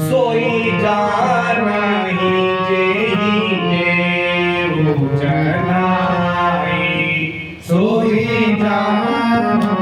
सोई जानहि जेहि केहु जनाई। सोई जानहि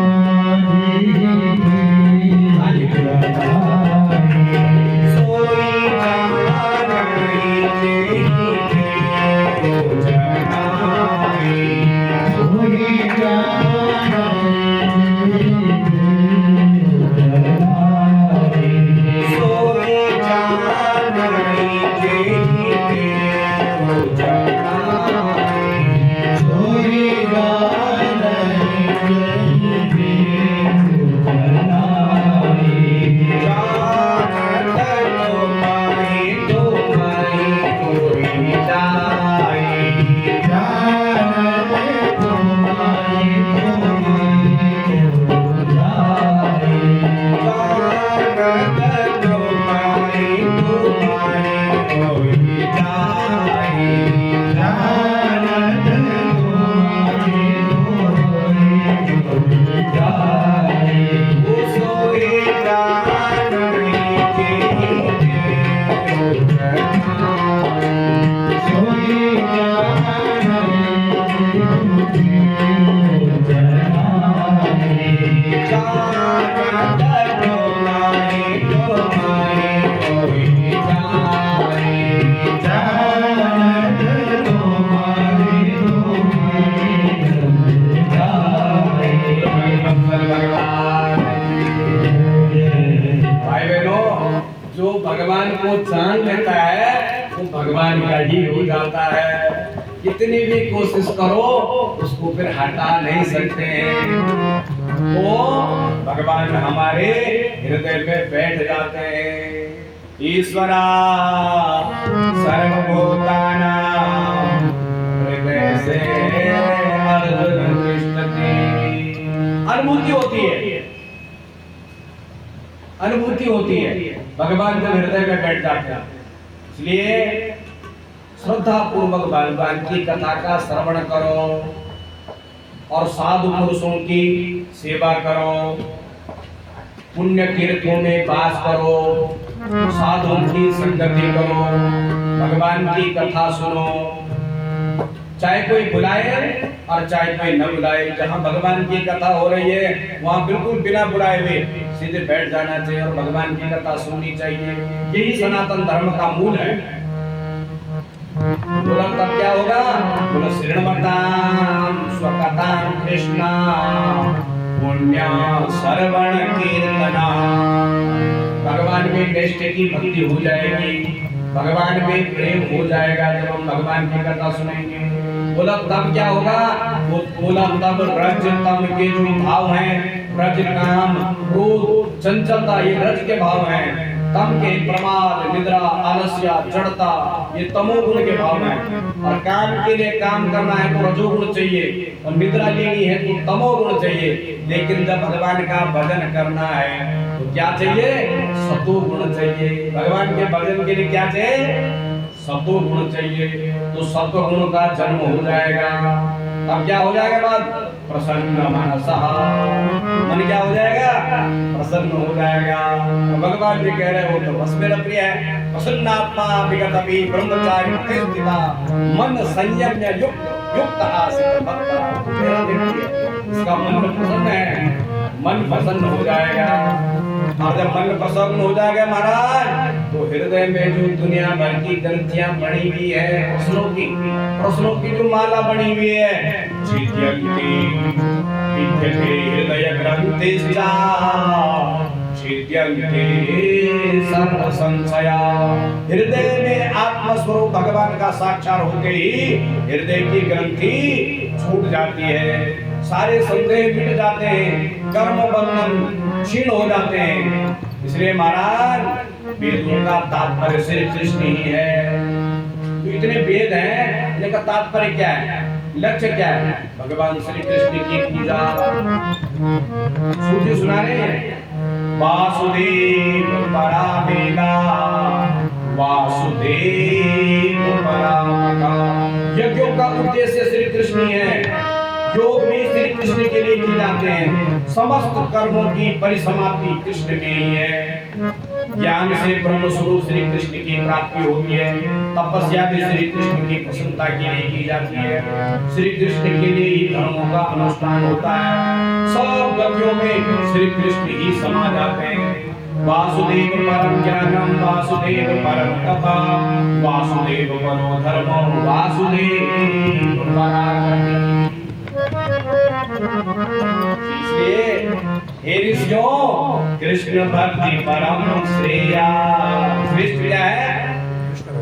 भगवान को जान लेता है वो भगवान का ही हो जाता है। कितनी भी कोशिश करो उसको फिर हटा नहीं सकते हैं। वो भगवान हमारे हृदय में बैठ जाते हैं। ईश्वरा सर्वभूतानां हृदय से अर्जुन तिष्ठति। अनुभूति होती है, अनुभूति होती है भगवान के हृदय में बैठ जाते हैं। इसलिए श्रद्धा पूर्वक भगवान की कथा का श्रवण करो और साधु पुरुषों की सेवा करो, पुण्य तीर्थों में वास करो, साधुओं की संगति करो, भगवान की कथा सुनो। चाहे कोई बुलाए और चाहे कोई न बुलाए, जहाँ भगवान की कथा हो रही है वहाँ बिल्कुल बिना बुलाए हुए सीधे बैठ जाना चाहिए और भगवान की कथा सुननी चाहिए। यही सनातन धर्म का मूल है। बोला तब क्या होगा? बोला श्रृण्वतां स्वकथां कृष्णा पुण्या श्रवण कीर्तना। भगवान में निष्ठा की भक्ति हो जाएगी, भगवान में प्रेम हो जाएगा जब हम भगवान की कथा सुनेंगे। बोला तब क्या होगा? वो बोला तब रज तम के जो भाव हैं, रज काम क्रोध चंचलता, ये रज के भाव हैं। तम के प्रमाद निद्रा आलस्य जड़ता, ये तमोगुण के भाव हैं। और काम के लिए काम करना है तो रजोगुण चाहिए, और निद्रा लेनी है तो तमोगुण चाहिए। लेकिन जब भगवान का भजन करना है तो क्या चाहिए? सतोगुण चाहिए। भगवान के भजन के लिए क्या चाहिए? सतोगुण चाहिए। तो सतोगुण का जन्म हो जाएगा। तब क्या हो जाएगा? बात प्रसन्न मनसा, मन क्या हो जाएगा? प्रसन्न हो जाएगा। भगवान जी कह रहे हो तो बस मेरा प्रिय है। प्रसन्नात्मा विगत भी ब्रह्मचारी स्थिता, मन संयम युक्त आसित भक्त। मेरा प्रिय इसका मन प्रसन्न है, मन प्रसन्न हो जाएगा। और जब मन प्रसन्न हो जाएगा महाराज, तो हृदय में जो दुनिया भर की ग्रंथियां बनी हुई है, प्रश्नों की जो माला बनी हुई है, छिद्यन्ति विद्यते हृदय ग्रंथिश्चा छिद्यन्ते सर्व संशया। हृदय में आत्मस्वरूप भगवान का साक्षात होते ही हृदय की ग्रंथि छूट जाती है, सारे संदेह मिट जाते हैं, कर्म बंधन क्षीण हो जाते हैं। इसलिए महाराज वेदों का तात्पर्य श्री कृष्ण ही है। तो इतने वेद हैं, इनका तात्पर्य क्या है, लक्ष्य क्या है? भगवान श्री कृष्ण की पूजा। श्रुति सुना रहे हैं, वासुदेव परामेगा वासुदेव परामका। यज्ञों का उद्देश्य श्री कृष्ण ही है। योग भी श्री कृष्ण के लिए किए जाते हैं। समस्त कर्मों की परिसमाप्ति कृष्ण में ही है। ज्ञान से ब्रह्म स्वरूप श्री कृष्ण की प्राप्ति होती है। तपस्या भी श्री कृष्ण की प्रसन्नता के लिए की जाती है। श्री कृष्ण के लिए ही धर्मों का अनुष्ठान होता है। सब गतियों में श्री कृष्ण ही समा जाते हैं। वासुदेव परम ज्ञानम वासुदेव परम तपा वासुदेव परो धर्मो वासुदेव पराक्रम। इसलिए हे ऋषियों, कृष्ण भक्ति परम श्रेया। श्रेष्ठ क्या है?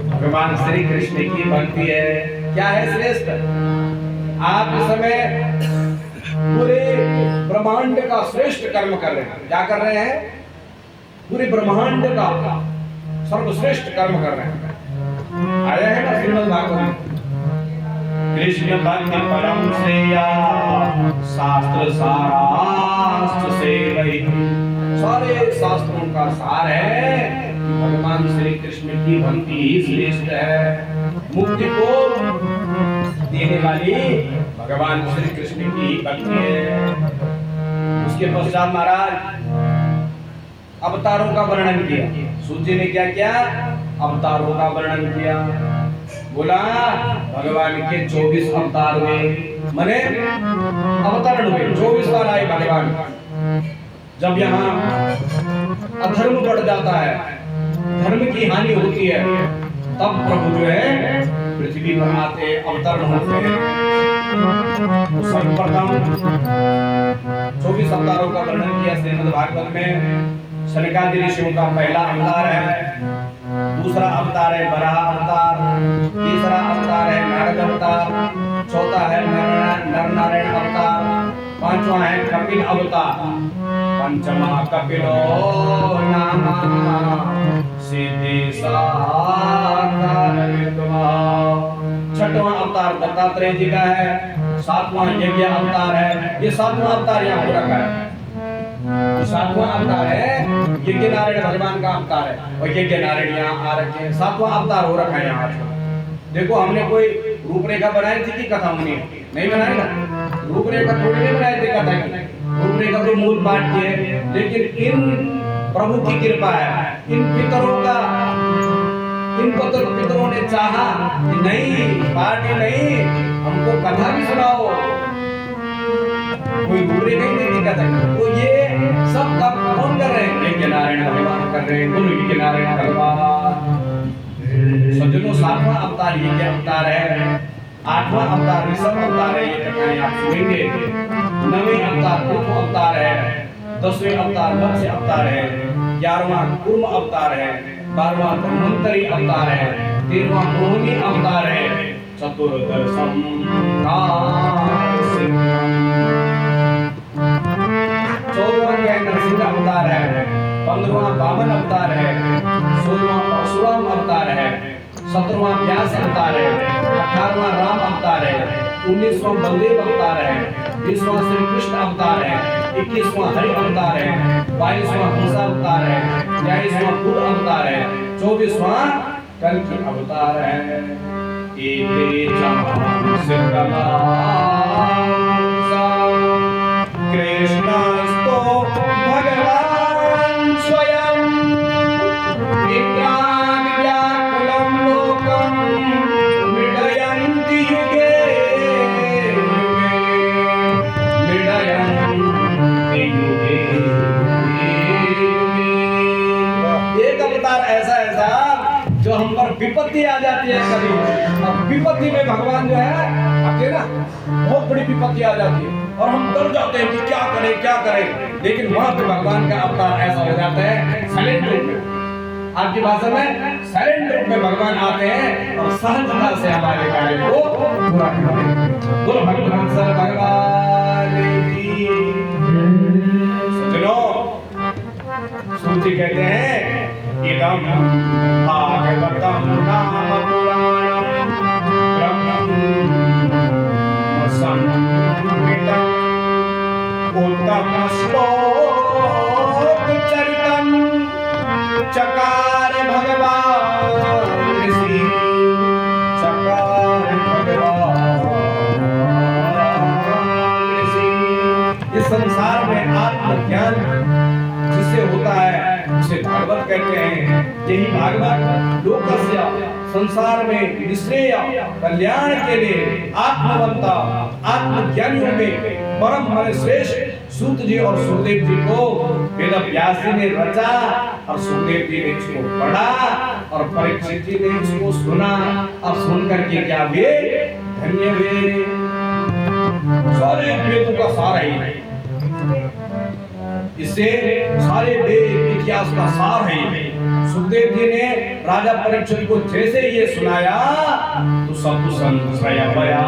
भगवान श्री कृष्ण की भक्ति है। क्या है श्रेष्ठ? आप इस समय पूरे ब्रह्मांड का श्रेष्ठ कर्म कर रहे हैं। क्या कर रहे हैं? पूरे ब्रह्मांड का सर्वश्रेष्ठ कर्म कर रहे हैं। आया है ना श्रीमद् भागवत। कृष्ण भक्ति परम श्रेया शास्त्र सारास्त्र सेवई। सारे शास्त्रों का सार है कि भगवान श्री कृष्ण की भक्ति ही श्रेष्ठ है। मुक्ति को देने वाली भगवान श्री कृष्ण की भक्ति है। उसके पश्चात महाराज अवतारों का वर्णन किया। सूची ने क्या किया? अवतारों का वर्णन किया। बोला भगवान के 24 अवतार हुए, माने अवतरण हुए। 24 बार आए भगवान। जब यहाँ अधर्म बढ़ जाता है, धर्म की हानि होती है, तब प्रभु जो है पृथ्वी पर आते, अवतरण होते हैं। सर्वप्रथम 24 अवतारों का वर्णन किया श्रीमद् भागवत में। सनकादि ऋषियों का पहला अवतार है, दूसरा अवतार है वराह अवतार, तीसरा अवतार है नारद अवतार, चौथा है नर नारायण अवतार, पांचवा है कपिल अवतार, पंचमा कपिलो नामा सिद्धेशाकार। छठवां अवतार दत्तात्रेय जी का है, सातवां यज्ञ अवतार है। ये सातवां अवतार यहाँ हो रखा है। सातवां अवतार है यज्ञ नारायण भगवान का अवतार है, और यज्ञ नारायण यहाँ आ रखे हैं। सातवां अवतार हो रखा है यहाँ। देखो हमने कोई रूपरेखा बनाई थी कि कथा हमने नहीं बनाई ना। रूपरेखा थोड़ी नहीं बनाई थी कथा की। रूपरेखा तो मूल पाठ की है, लेकिन इन प्रभु की कृपा है। इन पितरों का, इन पितरों ने चाहा कि नहीं पाठ ही नहीं, हमको कथा भी सुनाओ। कोई रूपरेखा ही नहीं कथा। तो ये सब काम कौन कर रहे हैं? यज्ञ नारायण भगवान कर रहे हैं। गुरु यज्ञ नारायण भगवान। सज्जनों, सातवां अवतार यज्ञ अवतार है, आठवां अवतार ऋषभ अवतार है। ये कथाएं आप सुनेंगे। नवें अवतार पृथु अवतार है, 10वें अवतार मत्स्य अवतार है, 11वां कूर्म अवतार है, 12वां धन्वंतरी अवतार है, 13वां मोहिनी अवतार है, चतुर्दशम नरसिंह अवतार है, 15वां वामन अवतार है, 16वां परशुराम अवतार है, 17वां व्यास अवतार है, 18वां राम अवतार है, 19वां बलदेव अवतार है, 20वां श्री कृष्ण अवतार है, 21वां हरि अवतार है, 22वां हंस अवतार है, 23वां बुद्ध अवतार है, 24वां कल्कि अवतार है। कृष्णस्तो भगवान स्वयं विज्ञान व्याकुलं लोकं मृडयन्ति युगे एक अवतार ऐसा जो हम पर विपत्ति आ जाती है कभी। अब विपत्ति में भगवान जो है अकेला, बहुत बड़ी विपत्ति आ जाती है और हम डर जाते हैं कि क्या करें। लेकिन वहां पे भगवान का अवतार ऐसा हो जाता है साइलेंट रूप में। आपकी भाषा में साइलेंट रूप में भगवान आते हैं और सहजता से हमारे कार्य को पूरा करते हैं। बोलो भगवान सर भगवान की। सज्जनों, सूची कहते हैं इदं भागवतं नाम पुराणं ब्रह्मं संहितं उत्तम श्लोक चरितं चकार भगवान ऋषि चकार भगवान भागवत कहते हैं। यही भागवत लोकस्य संसार में निश्रेय कल्याण के लिए आत्मवंता आत्मज्ञानियों में परम हमारे श्रेष्ठ सूत जी और सुखदेव जी को वेद व्यास जी ने रचा और सुखदेव जी ने इसको पढ़ा और परीक्षित जी ने इसको सुना और सुन करके क्या हुए? धन्य हुए। सारे वेदों का सार है, इससे सारे वेद इतिहास का सार है। सुखदेव जी ने राजा परीक्षित को जैसे ये सुनाया तो सब संशय भया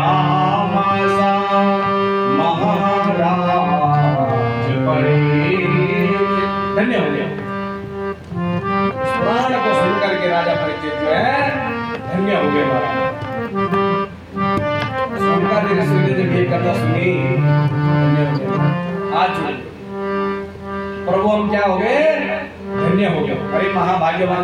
महाराज परे धन्य हो गया। पुराण को सुन करके राजा परीक्षित जो है धन्य हो गए। सुनकर जब ये कथा सुनी धन्य हो गए। आज प्रभु हम क्या हो गए? धन्य हो गए। अरे महाभाग्यवान